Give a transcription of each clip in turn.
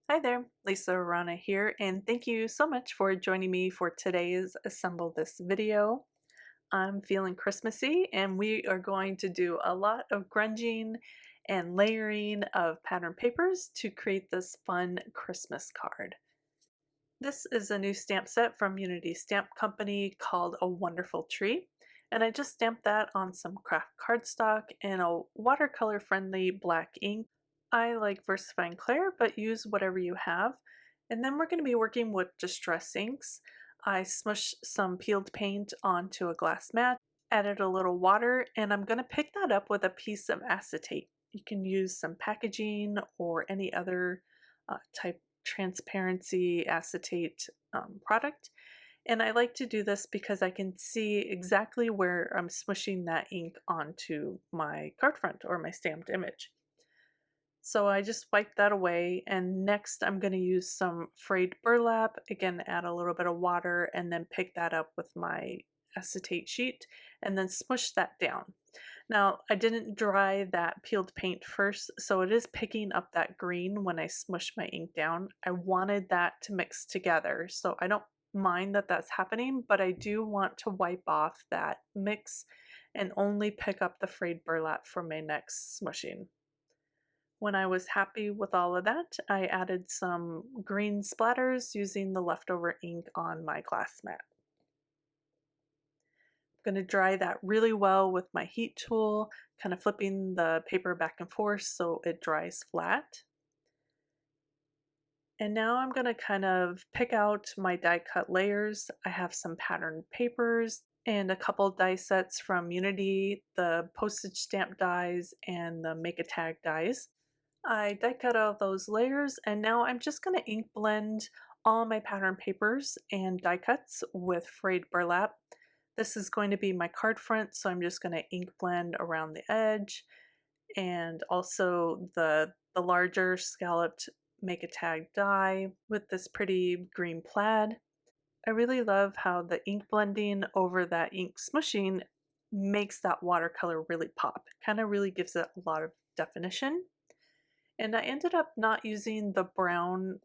Hi there, Lisa Arana here, and thank you so much for joining me for today's Assemble This video. I'm feeling Christmassy, and we are going to do a lot of grunging and layering of pattern papers to create this fun Christmas card. This is a new stamp set from Unity Stamp Company called A Wonderful Tree, and I just stamped that on some craft cardstock and a watercolor friendly black ink. I like VersaFine Clear, but use whatever you have. And then we're going to be working with Distress inks. I smushed some peeled paint onto a glass mat, added a little water, and I'm going to pick that up with a piece of acetate. You can use some packaging or any other type transparency acetate product. And I like to do this because I can see exactly where I'm smushing that ink onto my card front or my stamped image. So I just wipe that away, and next I'm going to use some frayed burlap, again add a little bit of water, and then pick that up with my acetate sheet and then smush that down. Now I didn't dry that peeled paint first, so it is picking up that green when I smush my ink down. I wanted that to mix together, so I don't mind that that's happening, but I do want to wipe off that mix and only pick up the frayed burlap for my next smushing. When I was happy with all of that, I added some green splatters using the leftover ink on my glass mat. I'm going to dry that really well with my heat tool, kind of flipping the paper back and forth so it dries flat. And now I'm going to kind of pick out my die cut layers. I have some patterned papers and a couple die sets from Unity, the postage stamp dies and the make a tag dies. I die cut all those layers, and now I'm just going to ink blend all my pattern papers and die cuts with frayed burlap. This is going to be my card front, so I'm just going to ink blend around the edge and also the larger scalloped make a tag die with this pretty green plaid. I really love how the ink blending over that ink smushing makes that watercolor really pop. It kind of really gives it a lot of definition. And I ended up not using the brown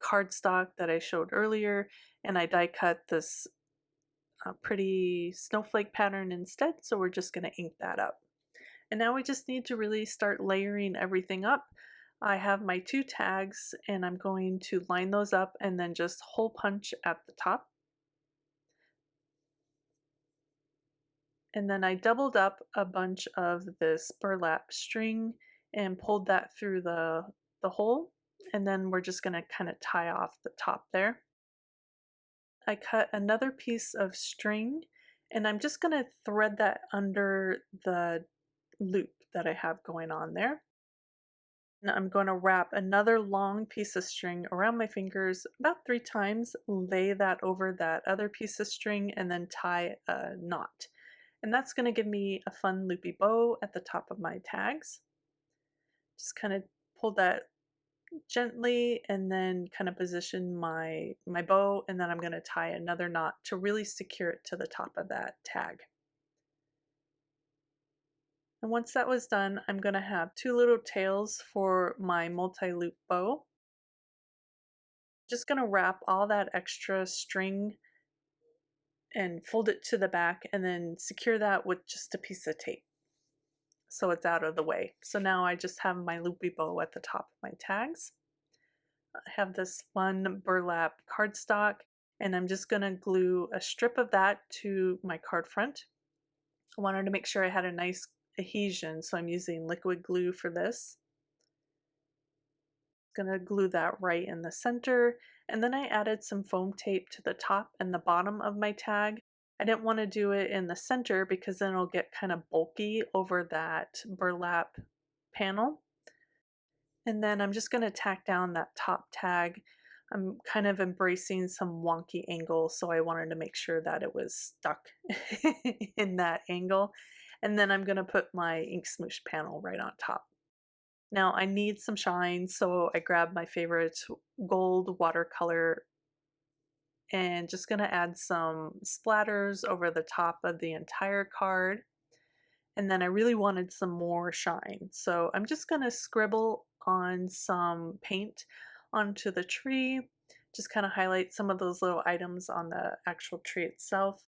cardstock that I showed earlier, and I die cut this pretty snowflake pattern instead, so we're just going to ink that up. And now we just need to really start layering everything up. I have my two tags, and I'm going to line those up and then just hole punch at the top. And then I doubled up a bunch of this burlap string and pulled that through the hole, and then we're just going to kind of tie off the top there. I cut another piece of string, and I'm just going to thread that under the loop that I have going on there. And I'm going to wrap another long piece of string around my fingers about 3 times, lay that over that other piece of string, and then tie a knot. And that's going to give me a fun loopy bow at the top of my tags. Just kind of pull that gently and then kind of position my bow, and then I'm going to tie another knot to really secure it to the top of that tag. And once that was done, I'm going to have 2 little tails for my multi-loop bow. Just going to wrap all that extra string and fold it to the back and then secure that with just a piece of tape so it's out of the way. So now I just have my loopy bow at the top of my tags. I have this fun burlap cardstock, and I'm just going to glue a strip of that to my card front. I wanted to make sure I had a nice adhesion, so I'm using liquid glue for this. Going to glue that right in the center, and then I added some foam tape to the top and the bottom of my tag. I didn't want to do it in the center because then it'll get kind of bulky over that burlap panel. And then I'm just going to tack down that top tag. I'm kind of embracing some wonky angle, so I wanted to make sure that it was stuck in that angle. And then I'm going to put my ink smoosh panel right on top. Now I need some shine, so I grabbed my favorite gold watercolor and just going to add some splatters over the top of the entire card. And then I really wanted some more shine, so I'm just going to scribble on some paint onto the tree. Just kind of highlight some of those little items on the actual tree itself.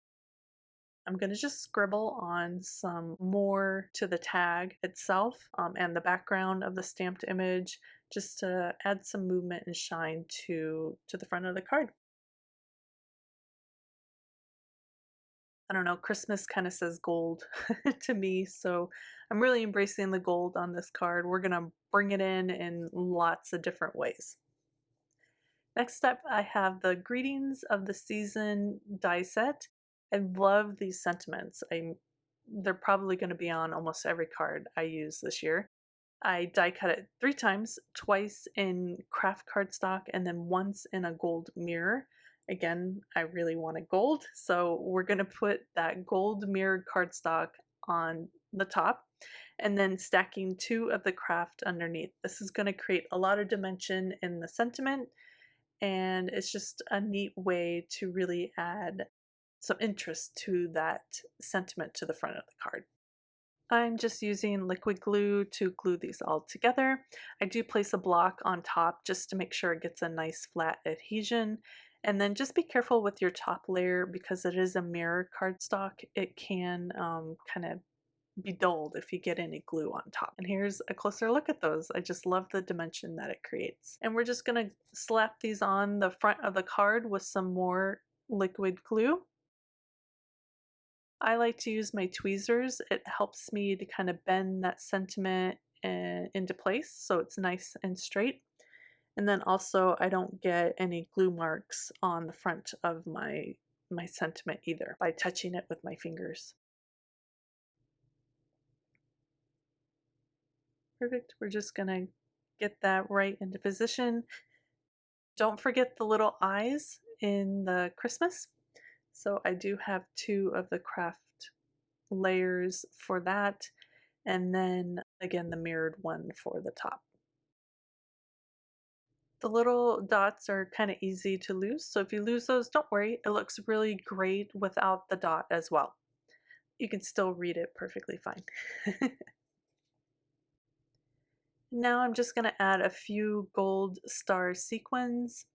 I'm going to just scribble on some more to the tag itself and the background of the stamped image, just to add some movement and shine to the front of the card. I don't know, Christmas kind of says gold to me, so I'm really embracing the gold on this card. We're going to bring it in lots of different ways. Next up, I have the Greetings of the Season die set. I love these sentiments. They're probably going to be on almost every card I use this year. I die cut it 3 times, twice in craft cardstock and then once in a gold mirror. Again, I really wanted gold, so we're going to put that gold mirrored cardstock on the top and then stacking 2 of the craft underneath. This is going to create a lot of dimension in the sentiment, and it's just a neat way to really add some interest to that sentiment to the front of the card. I'm just using liquid glue to glue these all together. I do place a block on top just to make sure it gets a nice flat adhesion. And then just be careful with your top layer because it is a mirror cardstock. It can kind of be dulled if you get any glue on top. And here's a closer look at those. I just love the dimension that it creates. And we're just going to slap these on the front of the card with some more liquid glue. I like to use my tweezers. It helps me to kind of bend that sentiment into place so it's nice and straight. And then also I don't get any glue marks on the front of my sentiment either by touching it with my fingers. Perfect. We're just gonna get that right into position. Don't forget the little eyes in the Christmas. So I do have 2 of the craft layers for that, and then again the mirrored one for the top. The little dots are kind of easy to lose, so if you lose those, don't worry. It looks really great without the dot as well. You can still read it perfectly fine. Now I'm just going to add a few gold star sequins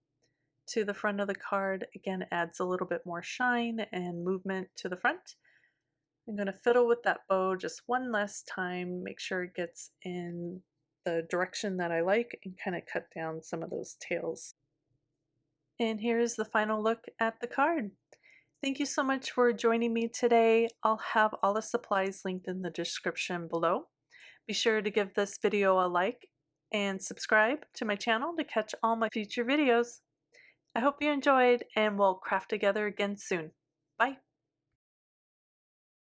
to the front of the card. Again, adds a little bit more shine and movement to the front. I'm going to fiddle with that bow just one last time, make sure it gets in the direction that I like, and kind of cut down some of those tails. And here's the final look at the card. Thank you so much for joining me today. I'll have all the supplies linked in the description below. Be sure to give this video a like and subscribe to my channel to catch all my future videos. I hope you enjoyed, and we'll craft together again soon. Bye!